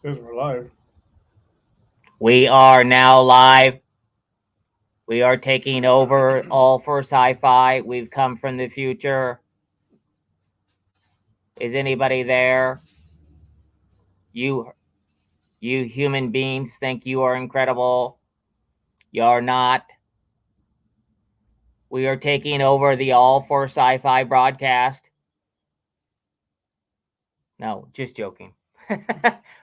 Says we're live. We are now live. We are taking over all for sci-fi. We've come from the future. Is anybody there? You human beings think you are incredible. You're not. We are taking over the all for sci-fi broadcast. No, just joking.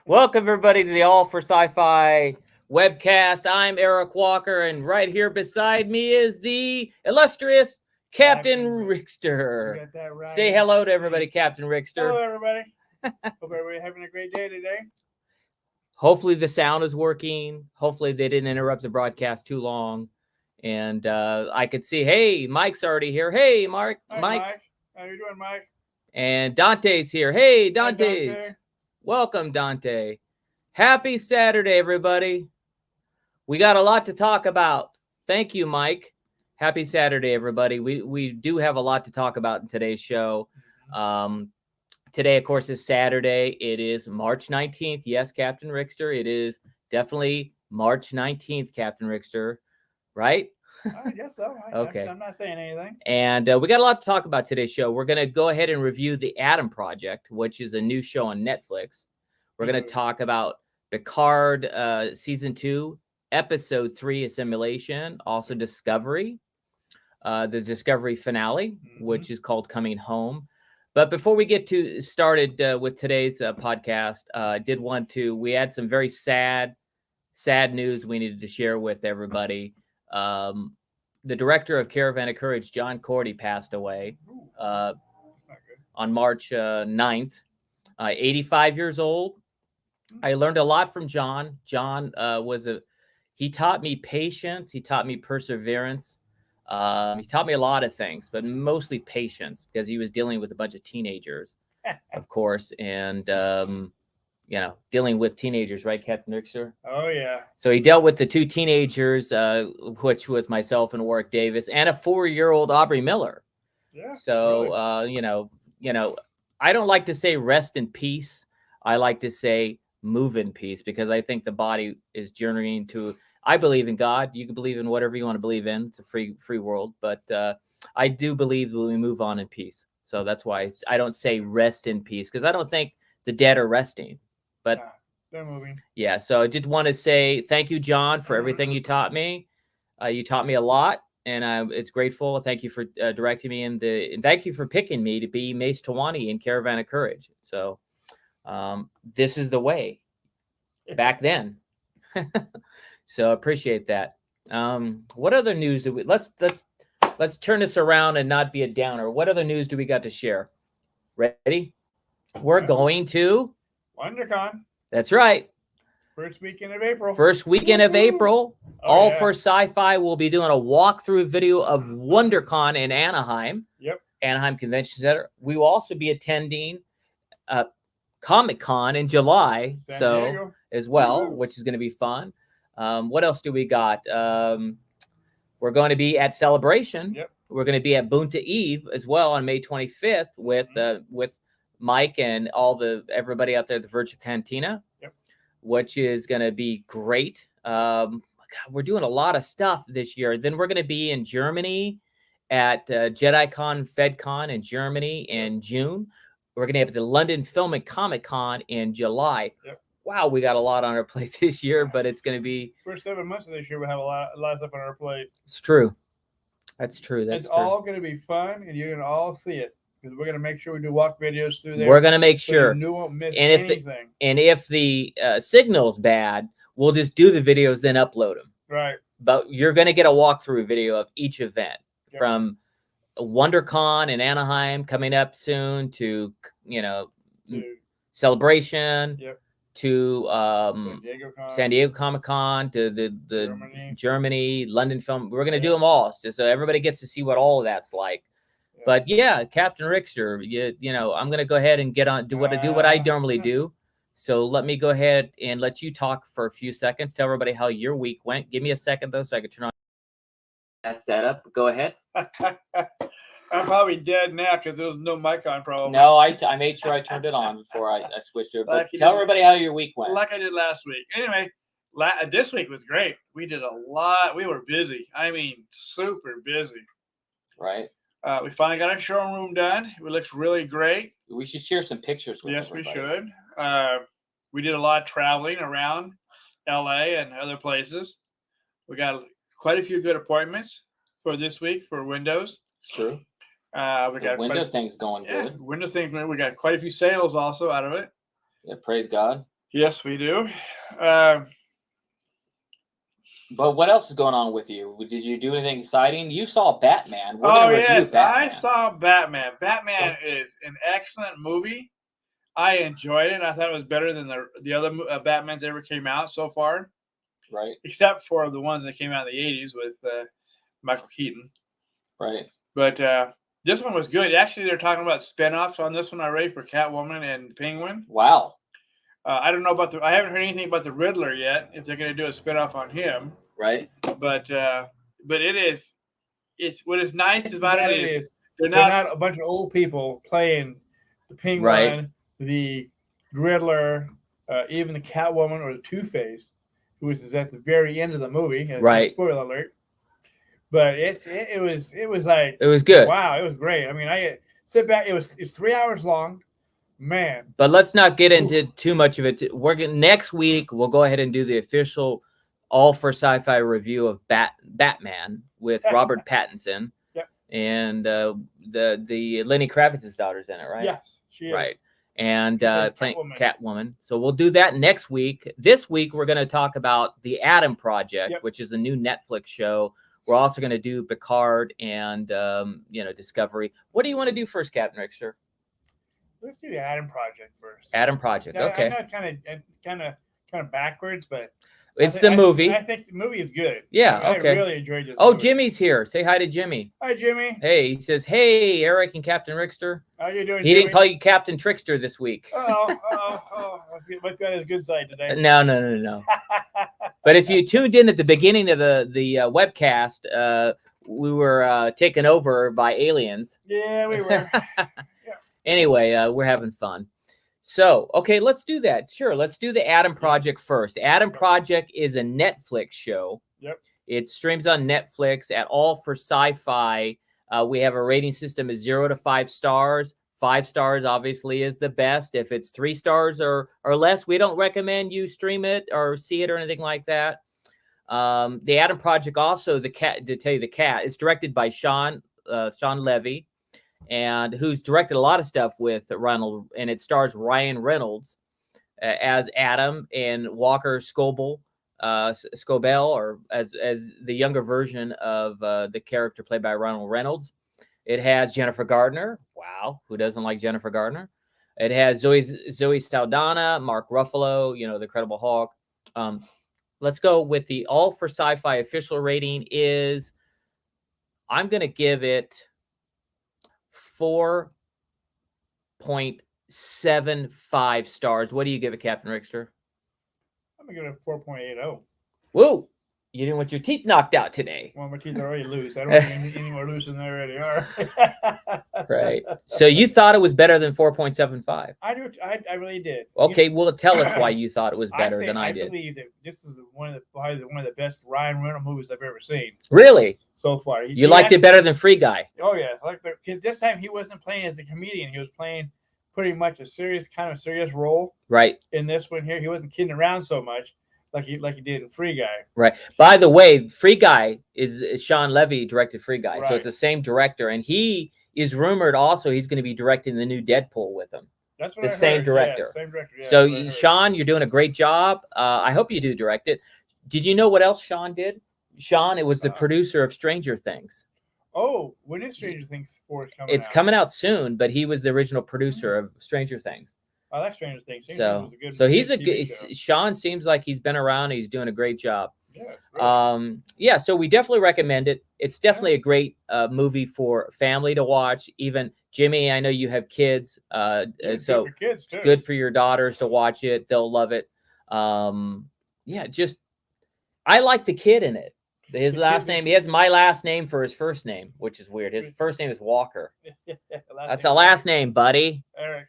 Welcome everybody to the all for sci-fi webcast. I'm Eric Walker, and right here beside me is the illustrious Captain Rickster. You got that right. Say hello to everybody, Captain Rickster. Hello, everybody. Hope everybody having a great day today. Hopefully the sound is working. Hopefully they didn't interrupt the broadcast too long. And I could see, hey, Mike's already here. Hey, Mike. Hi, Mike. How you doing, Mike? And Dante's here. Hey, Dante's. Hi, Dante. Welcome, Dante. Happy Saturday, everybody. We got a lot to talk about. Thank you, Mike. Happy Saturday, everybody. We do have a lot to talk about in today's show. Today, of course, is Saturday. It is March 19th. Yes, Captain Rickster. It is definitely March 19th, Captain Rickster. Right? I guess so. Okay. I'm not saying anything. And we got a lot to talk about today's show. We're going to go ahead and review The Adam Project, which is a new show on Netflix. We're going to talk about Picard Season 2, Episode 3, Assimilation, also Discovery, the Discovery finale, which is called Coming Home. But before we get started with today's podcast, I did want to, we had some very sad news we needed to share with everybody. The director of Caravan of Courage, John Cordy, passed away on March 9th, 85 years old. I learned a lot from John. John he taught me patience. He taught me perseverance. He taught me a lot of things, but mostly patience, because he was dealing with a bunch of teenagers, of course, and dealing with teenagers, right, Captain Rickster? Oh, yeah. So he dealt with the two teenagers, which was myself and Warwick Davis, and a 4-year-old Aubrey Miller. Yeah. So, really. I don't like to say rest in peace. I like to say move in peace, because I think the body is journeying to, I believe in God. You can believe in whatever you want to believe in. It's a free world. But I do believe that we move on in peace. So that's why I don't say rest in peace, because I don't think the dead are resting. But they're moving. Yeah, so I did want to say thank you, John, for everything you taught me. You taught me a lot, and it's grateful. Thank you for directing me and thank you for picking me to be Mace Tawani in Caravan of Courage. So this is the way back then. So appreciate that. What other news do we? Let's turn this around and not be a downer. What other news do we got to share? Ready? We're going to WonderCon. That's right. First weekend of April. All for Sci-Fi will be doing a walkthrough video of WonderCon in Anaheim. Yep. Anaheim Convention Center. We will also be attending Comic-Con in July, San Diego. As well, which is going to be fun. What else do we got? We're going to be at Celebration. Yep. We're going to be at Bunta Eve as well on May 25th with Mike and everybody out there at the Virtual Cantina, which is going to be great. God, we're doing a lot of stuff this year. Then we're going to be in Germany at JediCon, FedCon in Germany in June. We're going to have the London Film and Comic Con in July. Yep. Wow, we got a lot on our plate this year, but it's going to be... First 7 months of this year, we have a lot of stuff on our plate. It's true. That's true. It's all going to be fun, and you're going to all see it. Because we're going to make sure we do walk videos through there. We're going to make sure. You won't miss anything. If the signal's bad, we'll just do the videos, then upload them. Right. But you're going to get a walkthrough video of each event, from WonderCon in Anaheim coming up soon to, Celebration, to San Diego Comic-Con, to the Germany, London Film. We're going to do them all, so everybody gets to see what all of that's like. But yeah, Captain Rickster, I'm going to go ahead and do what I normally do. So let me go ahead and let you talk for a few seconds. Tell everybody how your week went. Give me a second though, so I can turn on that setup. Go ahead. I'm probably dead now because there was no mic on. Probably. No, I made sure I turned it on before I switched to it. But Like you tell did- everybody how your week went. Like I did last week. Anyway, this week was great. We did a lot. We were busy. I mean, super busy. Right. We finally got our showroom done. It looks really great. We should share some pictures with Yes, everybody. we should. We did a lot of traveling around LA and other places. We got quite a few good appointments for this week for Windows. It's true. We got window thing's going good. Windows thing. We got quite a few sales also out of it. Yeah, praise God. Yes, we do. But what else is going on with you? Did you do anything exciting? You saw Batman. Yes, Batman. I saw Batman. Batman is an excellent movie. I enjoyed it. I thought it was better than the other Batmans that ever came out so far. Right. Except for the ones that came out in the 80s with Michael Keaton. Right. But this one was good. Actually, they're talking about spinoffs on this one already for Catwoman and Penguin. Wow. I don't know about I haven't heard anything about the Riddler yet, if they're going to do a spinoff on him. Right. But it's what is nice about it is they're not a bunch of old people playing the Penguin, right, the Riddler, even the Catwoman or the Two-Face, who is at the very end of the movie. Right. Spoiler alert. But it was like, it was good. Wow, it was great. I mean, I sit back. It's 3 hours long, man. But let's not get into too much of it. Next week we'll go ahead and do the official All for Sci-Fi review of Batman with Robert Pattinson. Yep. And the Lenny Kravitz's daughter's in it, right? Yes, she is. Right. And playing Catwoman. So we'll do that next week. This week we're going to talk about the Adam Project, which is the new Netflix show. We're also going to do Picard and Discovery. What do you want to do first, Captain Rickster? Let's do the Adam Project first. Adam Project. Okay. I know kind of backwards, but it's the movie. I think the movie is good. Yeah. Okay. I really enjoyed this. Oh, Jimmy's here. Say hi to Jimmy. Hi, Jimmy. Hey, he says, "Hey, Eric and Captain Rickster." How you doing? He didn't call you Captain Trickster this week. Oh. Must be on his good side today. No. But if you tuned in at the beginning of the webcast, we were taken over by aliens. Yeah, we were. Anyway, we're having fun. So, okay, let's do that. Sure, let's do the Adam Project first. Adam Project is a Netflix show. Yep. It streams on Netflix at All for Sci-Fi. We have a rating system of 0 to 5 stars. 5 stars obviously is the best. If it's 3 stars or less, we don't recommend you stream it or see it or anything like that. The Adam Project also, the cat, is directed by Sean Levy, and who's directed a lot of stuff with Ronald, and it stars Ryan Reynolds as Adam and Walker Scobell, or as the younger version of the character played by Ronald Reynolds. It has Jennifer Gardner. Wow, who doesn't like Jennifer Gardner? It has Zoe Saldana, Mark Ruffalo, the Incredible Hulk. Let's go with the All for Sci-Fi official rating is, I'm going to give it 4.75 stars. What do you give it, Captain Rickster? I'm going to give it a 4.80. Whoa. You didn't want your teeth knocked out today. Well, my teeth are already loose. I don't have any more loose than they already are. Right. So you thought it was better than 4.75? I do. I really did. Okay, well, tell us why you thought it was better than I did. I believe that this is probably one of the best Ryan Reynolds movies I've ever seen. Really? So far. You liked it better than Free Guy? Oh, yeah. Because this time he wasn't playing as a comedian. He was playing pretty much a serious role. Right. In this one here, he wasn't kidding around so much. Like he did in Free Guy. Right. By the way, Free Guy is Sean Levy directed Free Guy. Right. So it's the same director. And he is rumored also he's going to be directing the new Deadpool with him. That's what the same director. Yeah, same director. Yeah, so Sean, you're doing a great job. I hope you do direct it. Did you know what else Sean did? Sean, it was the producer of Stranger Things. Oh, when is Stranger Things 4 coming out? It's coming out soon, but he was the original producer of Stranger Things. I like Stranger Things. Sean seems like he's been around. He's doing a great job. Yeah, so we definitely recommend it. It's definitely a great movie for family to watch. Even Jimmy, I know you have kids, so good for kids too. Good for your daughters to watch it. They'll love it. I like the kid in it. His last name. He has my last name for his first name, which is weird. His first name is Walker. That's a last name, buddy. Eric.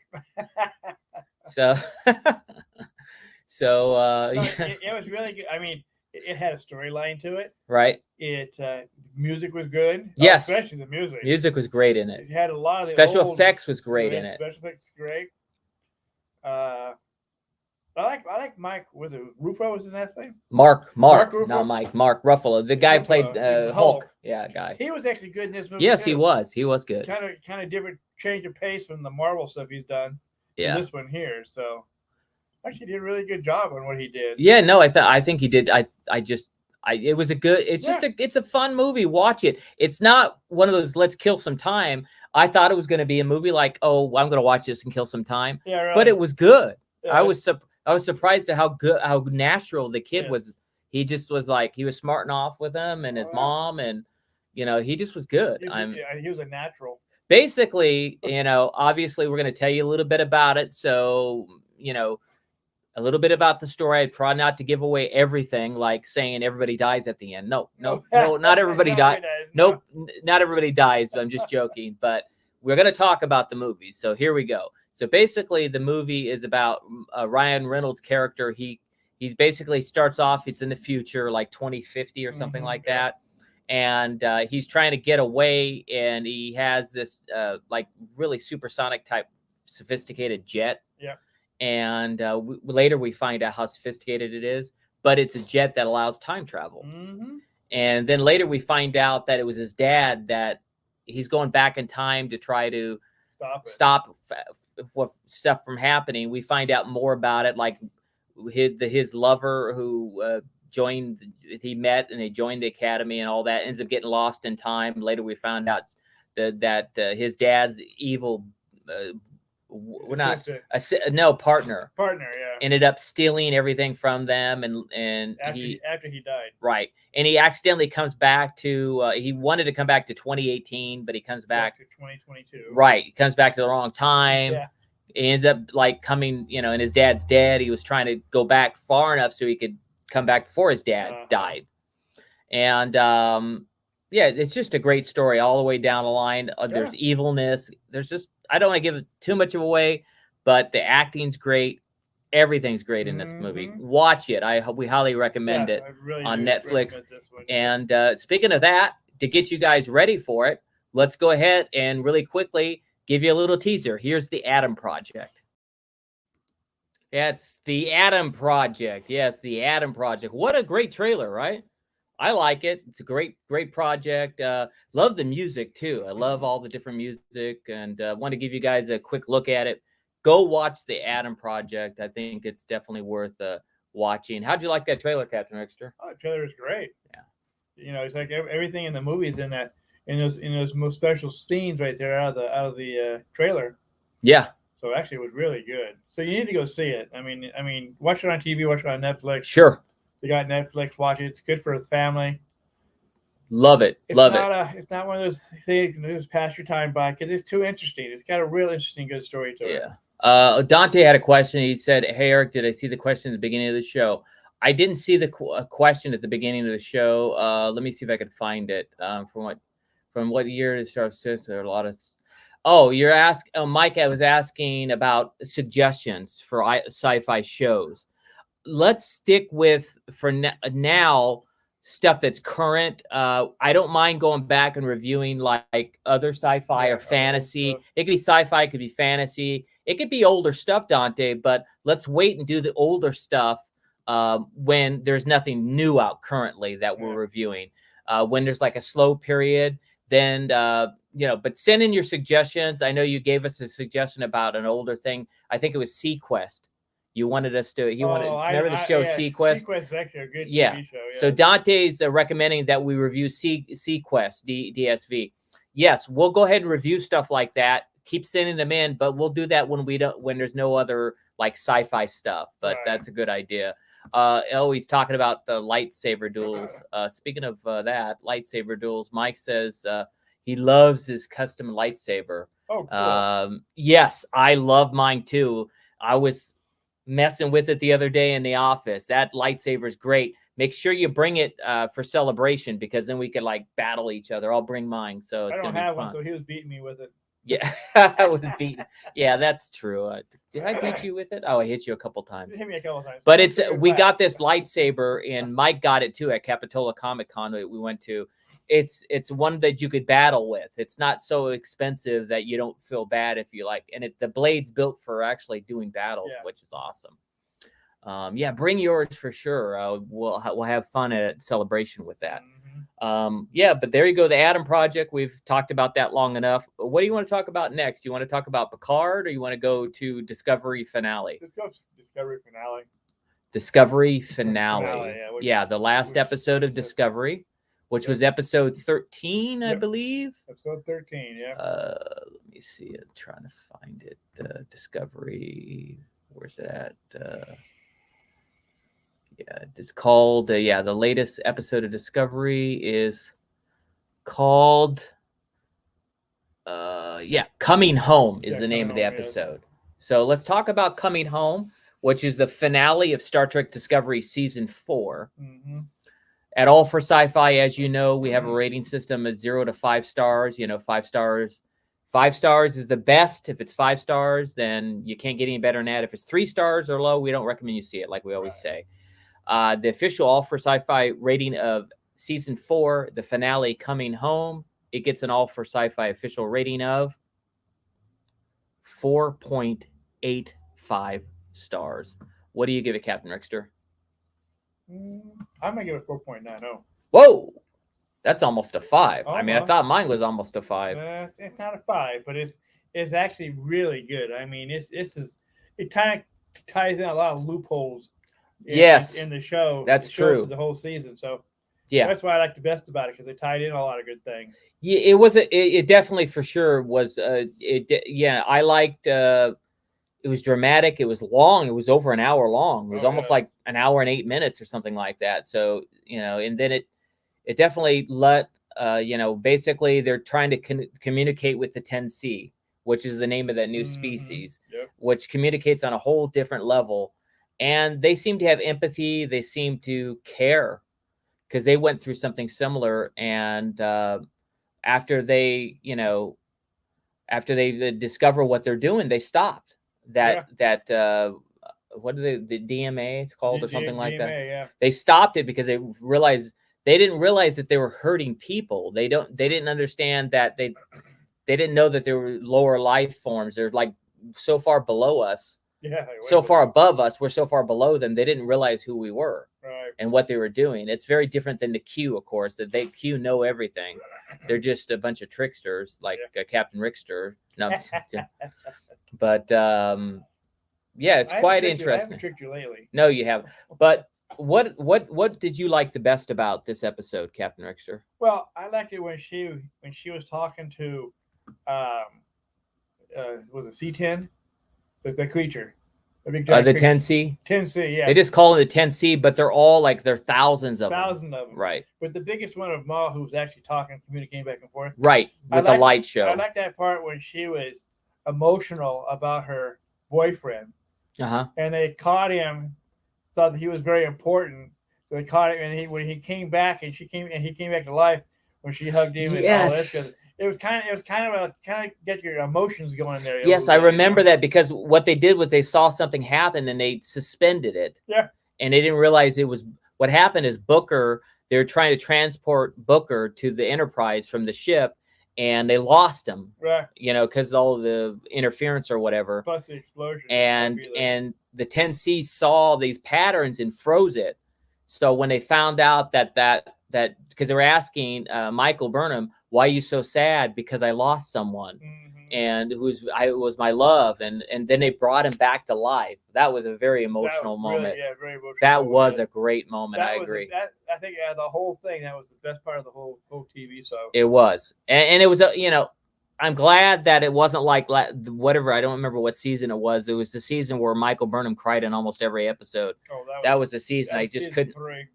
So, It was really good. I mean, it had a storyline to it. Right. Music was good. Yes. Especially the music. Music was great in it. It had a lot of the special effects was great in it. Special effects great. I like Mike. Was it Ruffalo? Was his last name? Mark Ruffalo? not Mike. Mark Ruffalo. The guy Ruffalo. played Hulk. Yeah, guy. He was actually good in this movie. Yes, too. he was. He was good. Kind of different change of pace from the Marvel stuff he's done. Yeah. In this one here, so actually did a really good job on what he did. Yeah, no, I think he did. It was a good. It's just it's a fun movie. Watch it. It's not one of those let's kill some time. I thought it was going to be a movie like, oh, I'm going to watch this and kill some time. Yeah, right. But it was good. Yeah, I was surprised at how natural the kid was. He just was like he was smarting off with him and his mom, and he just was good. He was a natural. Basically, obviously we're going to tell you a little bit about it. So, a little bit about the story. I try not to give away everything, like saying everybody dies at the end. No, not everybody dies. Nope, not everybody dies. But I'm just joking. But we're going to talk about the movie. So here we go. So basically, the movie is about Ryan Reynolds' character. He's basically starts off. It's in the future, like 2050 or something like that. And he's trying to get away, and he has this like really supersonic type sophisticated jet. Yeah. And later we find out how sophisticated it is, but it's a jet that allows time travel. Mm-hmm. And then later we find out that it was his dad that he's going back in time to try to stop stuff from happening. We find out more about it, like his lover who he met and they joined the academy and all that ends up getting lost in time. Later we found out that his dad's evil partner ended up stealing everything from them and after he died, right, and he accidentally comes back to he wanted to come back to 2018, but he comes back to 2022, right, he comes back to the wrong time. He ends up like coming, and his dad's dead. He was trying to go back far enough so he could come back before his dad died. And it's just a great story all the way down the line. There's evilness. There's just, I don't want to give too much of away, but the acting's great. Everything's great in this movie. Watch it. We highly recommend it on Netflix. And speaking of that, to get you guys ready for it, let's go ahead and really quickly give you a little teaser. Here's the Adam Project. It's the Adam Project. Yes, the Adam Project. What a great trailer, right? I like it. It's a great project. Love the music too. I love all the different music, and want to give you guys a quick look at it. Go watch the Adam Project. I think it's definitely worth watching. How'd you like that trailer, Captain Rickster? Oh, the trailer is great. Yeah. It's like everything in the movie is in those most special scenes right there out of the trailer. Yeah. So actually, it was really good. So you need to go see it. I mean, watch it on TV, watch it on Netflix. Sure. You got Netflix, watch it. It's good for the family. Love it. It's not one of those things you just pass your time by because it's too interesting. It's got a real interesting, good story to it. Yeah. Dante had a question. He said, "Hey Eric, did I see the question at the beginning of the show?" I didn't see the question at the beginning of the show. Let me see if I could find it. From what year to start? There are a lot of. Oh, you're asking. Oh, Mike, I was asking about suggestions for sci-fi shows. Let's stick with for now stuff that's current. I don't mind going back and reviewing like other sci-fi or fantasy. It could be sci-fi, it could be fantasy, it could be older stuff, Dante. But let's wait and do the older stuff when there's nothing new out currently that we're reviewing. When there's like a slow period, then but send in your suggestions. I know you gave us a suggestion about an older thing. I think it was Sequest. You wanted us to. Remember the show Sequest? Sequest is actually a good TV show. Yeah. So Dante's recommending that we review Sequest, DSV. Yes, we'll go ahead and review stuff like that. Keep sending them in, but we'll do that when there's no other like sci-fi stuff. But that's a good idea. He's talking about the Lightsaber Duels. Speaking of that, Lightsaber Duels, Mike says he loves his custom lightsaber. Oh, cool. Yes, I love mine too. I was messing with it the other day in the office. That lightsaber is great. Make sure you bring it for celebration, because then we could like battle each other. I'll bring mine, so I it's don't gonna be have fun. one, so he was beating me with it. Yeah, I was beaten. Yeah, that's true. Did I beat you with it? Oh, I hit you a couple times. He hit me a couple times. But we got this lightsaber, and Mike got it too at Capitola Comic Con that we went to. It's one that you could battle with. It's not so expensive that you don't feel bad if you like. And the blade's built for actually doing battles, which is awesome. Yeah, bring yours for sure. We'll have fun at Celebration with that. Yeah, but there you go. The Adam Project. We've talked about that long enough. What do you want to talk about next? You want to talk about Picard, or you want to go to Discovery Finale? Let's go Discovery Finale. Discovery Finale. Yeah, the last episode of Discovery, which was episode 13, I believe. Episode 13, yeah. Let me see. I'm trying to find it. Discovery. Where's it at? Yeah, it's called. The latest episode of Discovery is called. Coming Home is the name of the episode. So let's talk about Coming Home, which is the finale of Star Trek Discovery Season 4. At All for Sci-Fi, as you know, we have a rating system of 0 to 5 stars. 5 stars. 5 stars is the best. If it's 5 stars, then you can't get any better than that. If it's 3 stars or low, we don't recommend you see it, like we always say. The official All for Sci-Fi rating of Season 4, the finale Coming Home, it gets an All for Sci-Fi official rating of 4.85 stars. What do you give it, Captain Rickster? I'm going to give it 4.90. Whoa! That's almost a 5. Almost. I mean, I thought mine was almost a 5. It's not a 5, but it's actually really good. I mean, it kind of ties in a lot of loopholes in the show. That's true. For the whole season. So yeah, that's why I like the best about it, because they tied in a lot of good things. Yeah, it definitely for sure was. I liked. It was dramatic. It was long. It was over an hour long. It was almost like an hour and 8 minutes or something like that. So and then it definitely let basically they're trying to communicate with the 10C, which is the name of that new species, which communicates on a whole different level. And they seem to have empathy. They seem to care because they went through something similar. And after they discover what they're doing, they stopped. What do the DMA it's called, or something like that? Yeah. They stopped it because they didn't realize that they were hurting people. They didn't understand that they didn't know that there were lower life forms. They're like so far below us. Yeah, so far above us, we're so far below them. They didn't realize who we were and what they were doing. It's very different than the Q, of course. That Q know everything. They're just a bunch of tricksters, like Captain Rickster. No, but it's quite interesting. I haven't tricked you lately. No, you haven't. But what did you like the best about this episode, Captain Rickster? Well, I liked it when she was talking to was it C10? The creature. The 10C? 10C, yeah. They just call it the 10C, but they're all like, there are thousands of them. Thousands of them. Right. But the biggest one of them all, who was actually talking, communicating back and forth. Right, with the light show. I like that part when she was emotional about her boyfriend. And they caught him, thought that he was very important. So they caught him, and when he came back, and he came back to life when she hugged him and all this, because it was kind of get your emotions going there. Yes, I remember that, because what they did was they saw something happen and they suspended it. Yeah. And they didn't realize it was what happened is Booker, they're trying to transport Booker to the Enterprise from the ship, and they lost him. Right. Because all the interference or whatever. Plus the explosion. And the 10C saw these patterns and froze it. So when they found out that because they were asking Michael Burnham, why are you so sad? Because I lost someone, and it was my love, and then they brought him back to life. That was a very emotional moment. Really, very emotional. That was a great moment. I agree. I think the whole thing, that was the best part of the whole TV show. It was, and it was I'm glad that it wasn't like whatever. I don't remember what season it was. It was the season where Michael Burnham cried in almost every episode. Oh, that was the season. I just couldn't. 3.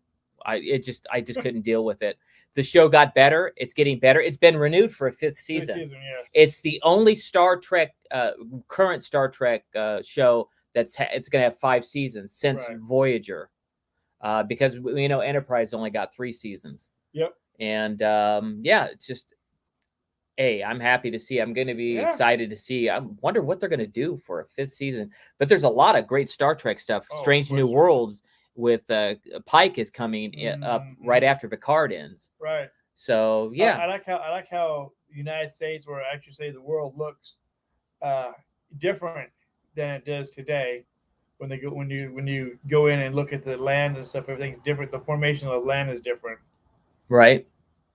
I just couldn't deal with it. The show got better. It's getting better. It's been renewed for a 5th season. Yes. It's the only Star Trek, current Star Trek show it's going to have 5 seasons since Voyager. because we know Enterprise only got 3 seasons. Yep. And it's just, hey, I'm happy to see. I'm going to be excited to see. I wonder what they're going to do for a 5th season. But there's a lot of great Star Trek stuff. Strange New Worlds with Pike is coming up right after Picard ends. Right. So yeah, I like how the United States, or I should say the world, looks different than it does today. When you go in and look at the land and stuff, everything's different. The formation of the land is different. Right.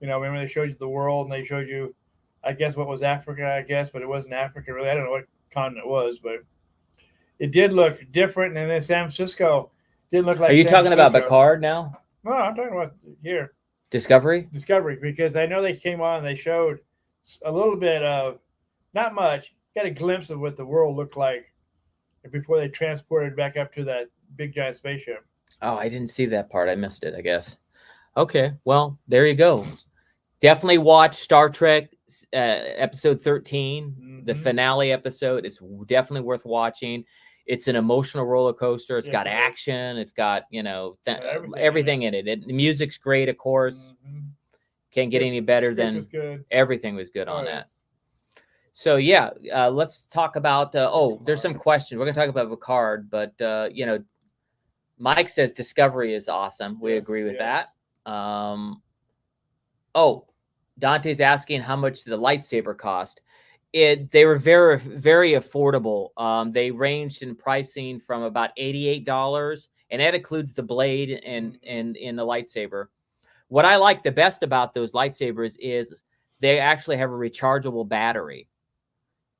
Remember they showed you the world and they showed you, I guess, what was Africa, but it wasn't Africa really. I don't know what continent it was, but it did look different. And then San Francisco didn't look like. Are you talking about Picard now? No, I'm talking about here. Discovery, because I know they came on and they showed a little bit of, not much, got a glimpse of what the world looked like before they transported back up to that big giant spaceship. Oh, I didn't see that part. I missed it, I guess. Okay, well, there you go. Definitely watch Star Trek episode 13, the finale episode. It's definitely worth watching. It's an emotional roller coaster. It's got action. It's got, everything in it. The music's great, of course. Can't get any better than everything was good on that. So yeah, let's talk about. There's some questions. We're gonna talk about Picard, but Mike says Discovery is awesome. We agree with that. Dante's asking how much the lightsaber cost. They were very, very affordable. They ranged in pricing from about $88, and that includes the blade and in the lightsaber. What I like the best about those lightsabers is they actually have a rechargeable battery.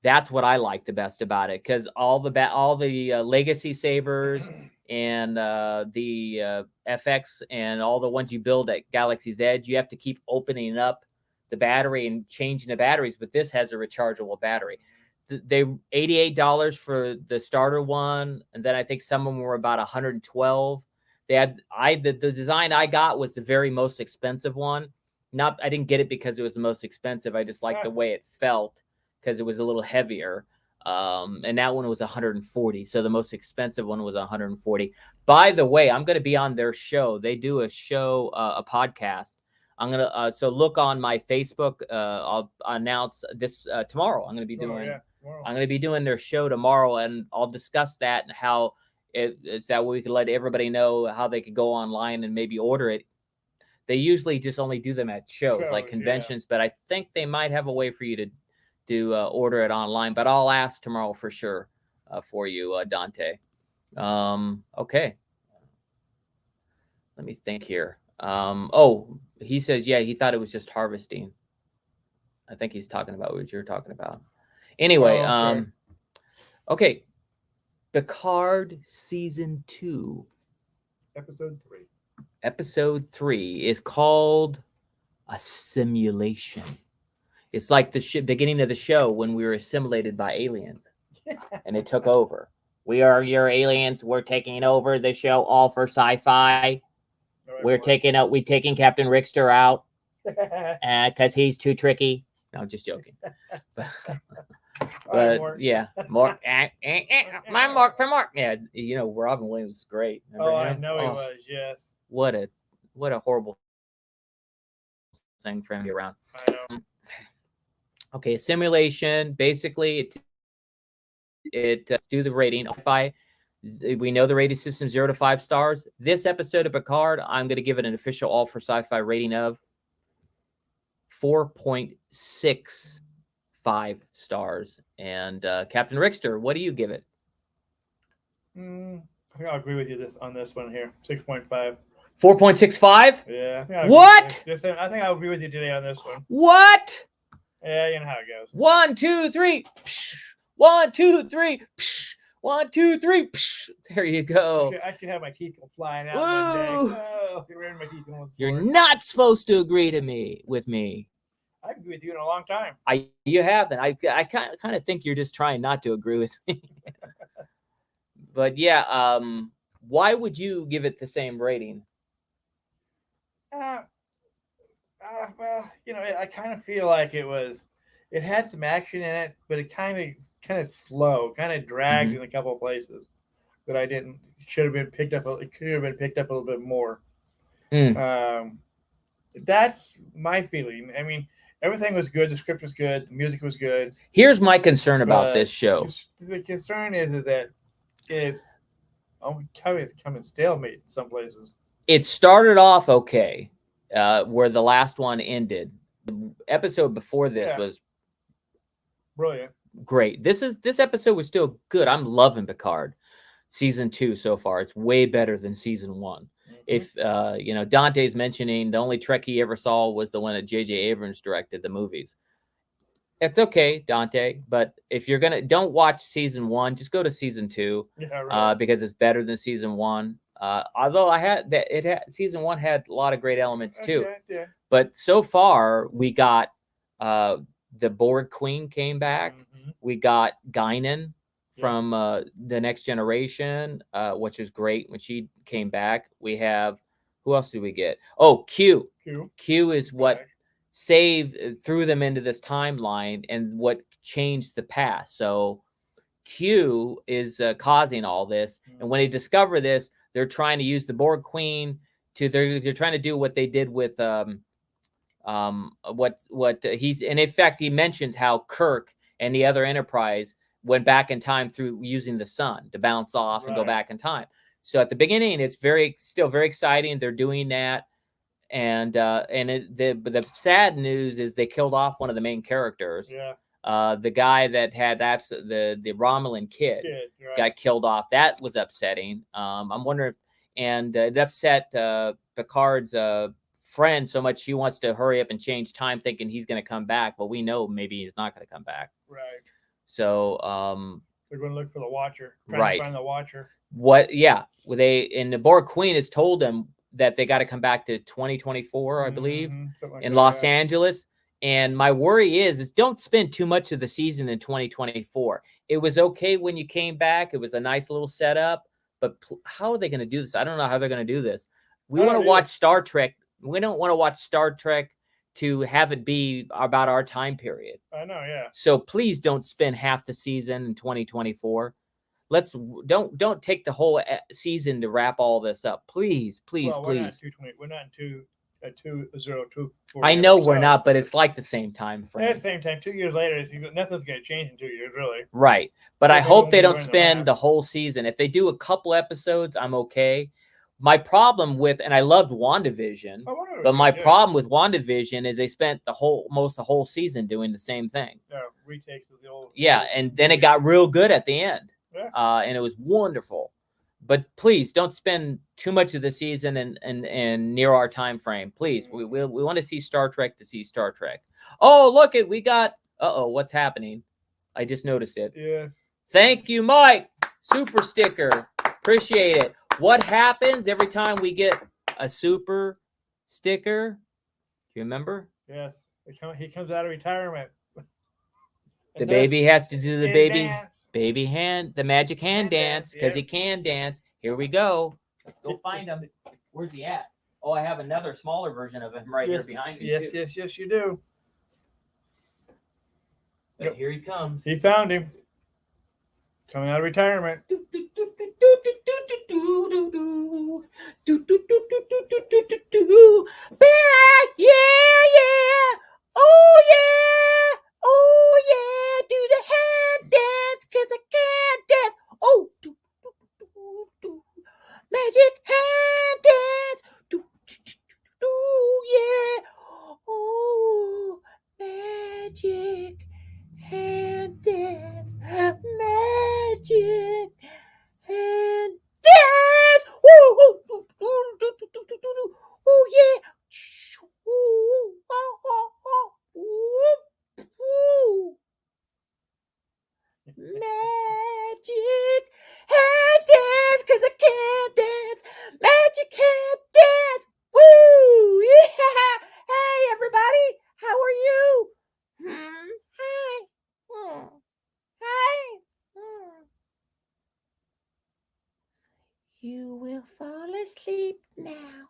That's what I like the best about it, because all the legacy sabers and the FX and all the ones you build at Galaxy's Edge, you have to keep opening up the battery and changing the batteries, but this has a rechargeable battery. They $88 for the starter one, and then I think some of them were about $112. The design I got was the very most expensive one. I didn't get it because it was the most expensive. I just liked the way it felt because it was a little heavier. And that one was $140. So the most expensive one was $140. By the way, I'm going to be on their show. They do a show, a podcast. I'm going to, so look on my Facebook. I'll announce this tomorrow. I'm going to be doing, I'm going to be doing their show tomorrow, and I'll discuss that and how it's that way we can let everybody know how they could go online and maybe order it. They usually just only do them at shows like conventions, but I think they might have a way for you to order it online, but I'll ask tomorrow for sure for you, Dante. Okay. Let me think here. He says, yeah, he thought it was just harvesting. I think he's talking about what you're talking about. Anyway, okay. Picard season 2. Episode 3 is called A Simulation. It's like the beginning of the show when we were assimilated by aliens and they took over. We are your aliens. We're taking over the show, all for sci-fi. We're taking Captain Richter out because he's too tricky. No, I'm just joking. But right, yeah, Mark. My Mark for Mark. Yeah, Robin Williams was great. Remember him? I know he was. Yes. What a horrible thing for him to be around. I know. Okay, simulation. Basically, it do the rating. We know the rating system 0 to 5 stars. This episode of Picard, I'm going to give it an official all for sci-fi rating of 4.65 stars. And Captain Richter, what do you give it? I think I'll agree with you on this one here. 6.5. 4.65? Yeah. I think I'll agree with you today on this one. What? Yeah, you know how it goes. 1, 2, 3. 1, 2, 3. 1, 2, 3. There you go. I should have my teeth go flying out one day. Oh, my teeth going. You're not supposed to agree with me. I agree with you in a long time. You haven't. I kind of think you're just trying not to agree with me. But yeah, why would you give it the same rating? Well, I kind of feel like it had some action in it, but it kind of slow, kind of dragged in a couple of places. that I didn't should have been picked up. It could have been picked up a little bit more. That's my feeling. I mean, everything was good. The script was good. The music was good. Here's my concern about this show. The concern is that it's coming stalemate in some places. It started off okay, where the last one ended. The episode before this was brilliant. Great. This episode was still good. I'm loving Picard. Season 2 so far. It's way better than season 1. If Dante's mentioning the only Trek he ever saw was the one that J.J. Abrams directed, the movies. It's okay, Dante, but if you're don't watch season 1, just go to season 2, because it's better than season 1. Although season 1 had a lot of great elements too. Yeah. But so far we got the Borg Queen came back. We got Guinan from the Next Generation, which is great when she came back. We have, who else did we get? Oh, Q. Q is what threw them into this timeline and what changed the past. So Q is causing all this, and when they discover this, they're trying to use the Borg Queen they're trying to do what they did with he's, and in fact he mentions how Kirk and the other Enterprise went back in time through using the sun to bounce off and go back in time. So at the beginning, it's still very exciting. They're doing that, and the sad news is they killed off one of the main characters. The guy that had the Romulan kid got killed off. That was upsetting. I'm wondering it upset Picard's friend so much she wants to hurry up and change time, thinking he's going to come back. But we know maybe he's not going to come back. Right. So they're going to look for the Watcher. Trying to find the Watcher. And the Borg Queen has told them that they got to come back to 2024, I believe, in Los Angeles. And my worry is don't spend too much of the season in 2024. It was okay when you came back. It was a nice little setup. But how are they going to do this? I don't know how they're going to do this. We want to watch Star Trek. We don't want to watch Star Trek to have it be about our time period. I know, yeah. So please don't spend half the season in 2024. Don't take the whole season to wrap all this up. Please. We're not in 2024. I know we're not, but it's like the same time frame. At the same time, 2 years later, nothing's going to change in 2 years, really. Right. But I hope they don't spend the whole season. If they do a couple episodes, I'm okay. My problem with, and I loved WandaVision, but my problem with WandaVision is they spent the whole season doing the same thing. Retakes of the old. Yeah, and then it got real good at the end. And it was wonderful. But please don't spend too much of the season and near our time frame. Please, we want to see Star Trek to see Star Trek. Oh, look it, we got. What's happening? I just noticed it. Yes. Thank you, Mike. Super sticker. Appreciate it. What happens every time we get a super sticker? Do you remember? Yes. He comes out of retirement. The baby has to do the the magic hand dance, because he can dance. Here we go. Let's go find him. Where's he at? Oh, I have another smaller version of him here behind me. Yes, you do. But here he comes. He found him. Coming out of retirement. Oh yeah, do the hand dance, 'cause I can't dance. Oh, magic hand dance. Yeah. Oh, magic hand dance. Magic hand dance. Oh yeah. Magic hand dance, 'cause I can't dance. Magic hand dance. Woo! Yeah! Hey, everybody, how are you? Hi. Hi. You will fall asleep now.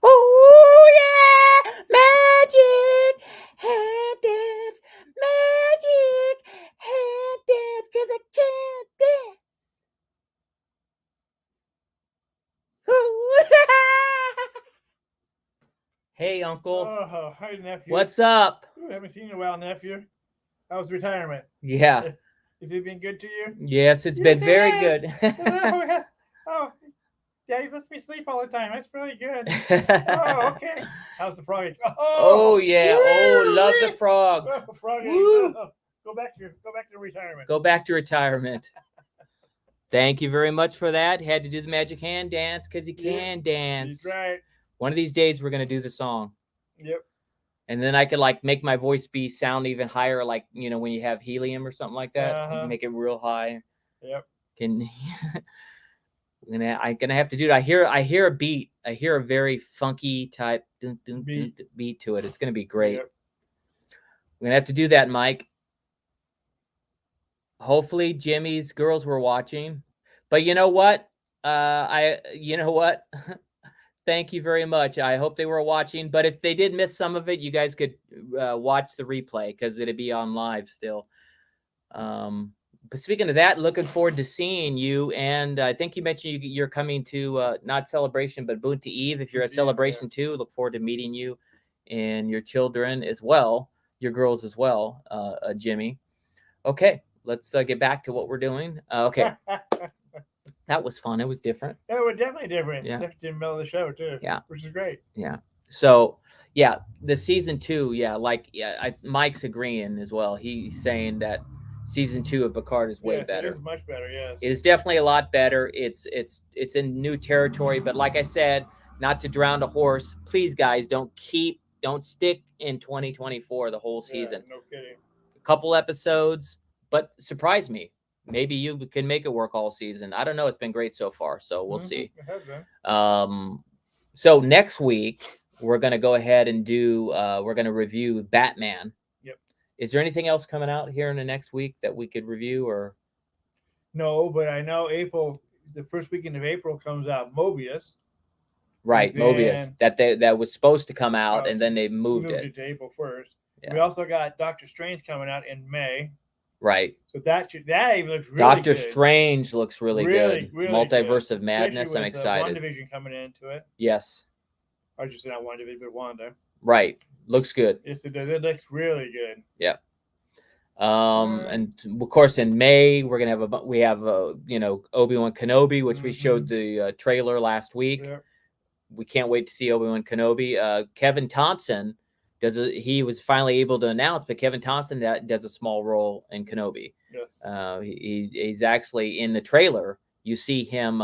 Oh yeah! Magic hand dance. Magic hand dance, 'cause I can't dance. Hey, Uncle. Oh, hi, nephew. What's up? Ooh, haven't seen you in a while, nephew. How was retirement? Yeah. Has it been good to you? Yes, it's been very good. Oh, yeah, he lets me sleep all the time. That's really good. Oh, okay. How's the frog? Oh yeah. Oh, love the frogs. Oh, frog. Woo. Oh, go back to retirement. Go back to retirement. Thank you very much for that. Had to do the magic hand dance because he can dance. That's right. One of these days we're gonna do the song. Yep. And then I could make my voice sound even higher, like when you have helium or something like that. Make it real high. Yep. I'm gonna have to do it. I hear a beat. I hear a very funky type beat to it. It's gonna be great. Yep. We're gonna have to do that, Mike. Hopefully Jimmy's girls were watching. But you know what? Thank you very much. I hope they were watching. But if they did miss some of it, you guys could watch the replay because it'd be on live still. But speaking of that, looking forward to seeing you. And I think you mentioned you're coming to not Celebration, but Boonta Eve. If you're at Celebration too, look forward to meeting you and your children as well, your girls as well, Jimmy. Okay, let's get back to what we're doing. Okay. That was fun. It was different. Yeah, it was definitely different. Yeah. Definitely in the middle of the show, too. Yeah. Which is great. Yeah. So, yeah, the season 2, Mike's agreeing as well. He's saying that season 2 of Picard is way better. It is much better, yes. It is definitely a lot better. It's in new territory. But like I said, not to drown a horse, please, guys, don't stick in 2024 the whole season. No kidding. A couple episodes, but surprise me. Maybe you can make it work all season. I don't know. It's been great so far, so we'll see. It has been. So next week we're gonna go ahead and do. We're gonna review Batman. Yep. Is there anything else coming out here in the next week that we could review or? No, but I know the first weekend of April comes out Mobius. Right, Mobius. That was supposed to come out, and then they moved it to April 1st. Yeah. We also got Doctor Strange coming out in May. Right. So that even looks really Doctor good. Strange looks really good. Really Multiverse good. of Madness. Especially I'm excited. WandaVision coming into it. Yes. I just said not WandaVision, but Wanda. Right. Looks good. Yes, it does. It looks really good. Yeah. And of course in May we're gonna have Obi-Wan Kenobi, which we showed the trailer last week. Yeah. We can't wait to see Obi-Wan Kenobi. Kevin Thompson he was finally able to announce, but Kevin Thompson does a small role in Kenobi. Yes. He's actually in the trailer. You see him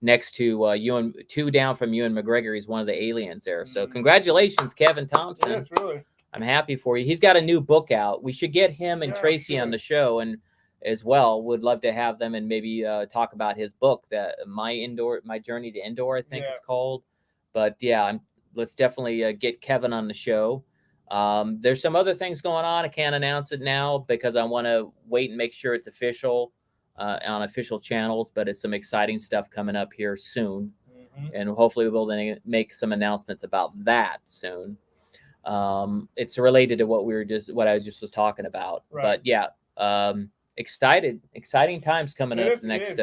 next to two down from Ewan McGregor. He's one of the aliens there. So congratulations, Kevin Thompson. Yes, really. I'm happy for you. He's got a new book out. We should get him and Tracy on the show and as well. Would love to have them and maybe talk about his book, that My Journey to Endor, I think it's called. But yeah, let's definitely get Kevin on the show. There's some other things going on. I can't announce it now because I want to wait and make sure it's official on official channels, but it's some exciting stuff coming up here soon. And hopefully we'll be able to make some announcements about that soon. It's related to what I just was talking about. Right. But yeah, exciting times coming up the next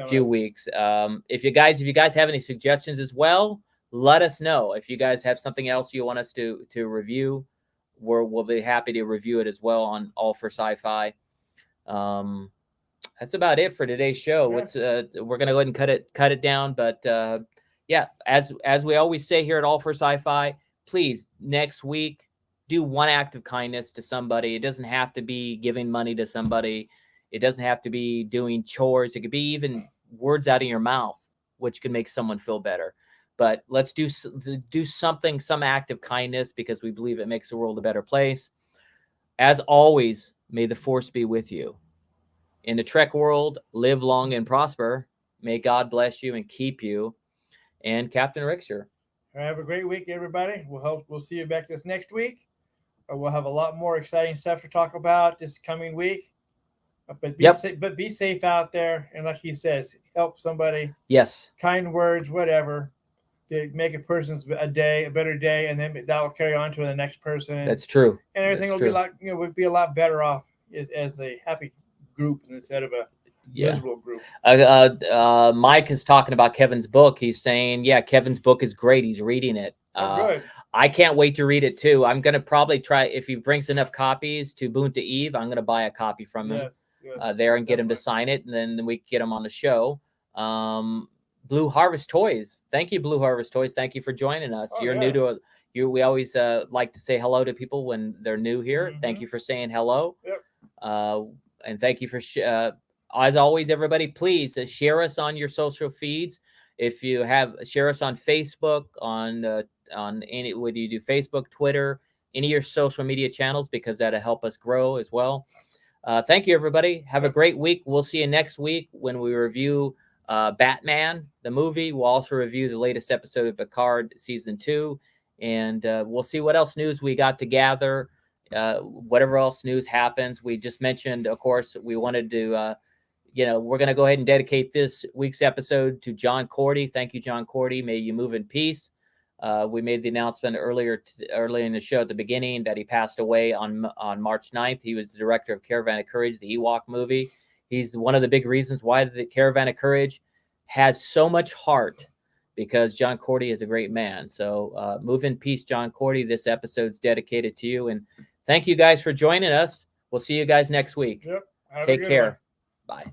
few weeks. If you guys have any suggestions as well, let us know. If you guys have something else you want us to review, we'll be happy to review it as well on All for Sci-Fi. That's about it for today's show. We're gonna go ahead and cut it down. But yeah, as we always say here at All for Sci-Fi, please next week do one act of kindness to somebody. It doesn't have to be giving money to somebody. It doesn't have to be doing chores. It could be even words out of your mouth, which can make someone feel better. But let's do something, some act of kindness, because we believe it makes the world a better place. As always, may the Force be with you. In the Trek world, live long and prosper. May God bless you and keep you. And Captain Rickster. Have a great week, everybody. We'll see you back this next week. We'll have a lot more exciting stuff to talk about this coming week. But be safe out there. And like he says, help somebody. Yes. Kind words, whatever, to make a person's a better day, and then that will carry on to the next person. That's true. And everything will be a lot better off as a happy group instead of a miserable group. Mike is talking about Kevin's book. He's saying, Kevin's book is great. He's reading it. Good. I can't wait to read it too. I'm gonna probably try, if he brings enough copies to Boonta Eve, I'm gonna buy a copy from him there and get him to sign it, and then we can get him on the show. Blue Harvest Toys, thank you, Blue Harvest Toys. Thank you for joining us. You're new to we always like to say hello to people when they're new here. Thank you for saying hello. And thank you for as always, everybody, please share us on your social feeds. If you have, share us on Facebook, on any, whether you do Facebook, Twitter, any of your social media channels, because that'll help us grow as well. Thank you, everybody. Have a great week. We'll see you next week when we review Batman, the movie. We'll also review the latest episode of Picard season 2, and we'll see what else news we got to gather. Whatever else news happens. We just mentioned, of course, we wanted to, we're going to go ahead and dedicate this week's episode to John Cordy. Thank you, John Cordy. May you move in peace. We made the announcement early in the show at the beginning that he passed away on March 9th. He was the director of Caravan of Courage, the Ewok movie. He's one of the big reasons why the Caravan of Courage has so much heart, because John Cordy is a great man. So move in peace, John Cordy. This episode's dedicated to you. And thank you guys for joining us. We'll see you guys next week. Yep. Take care. Bye.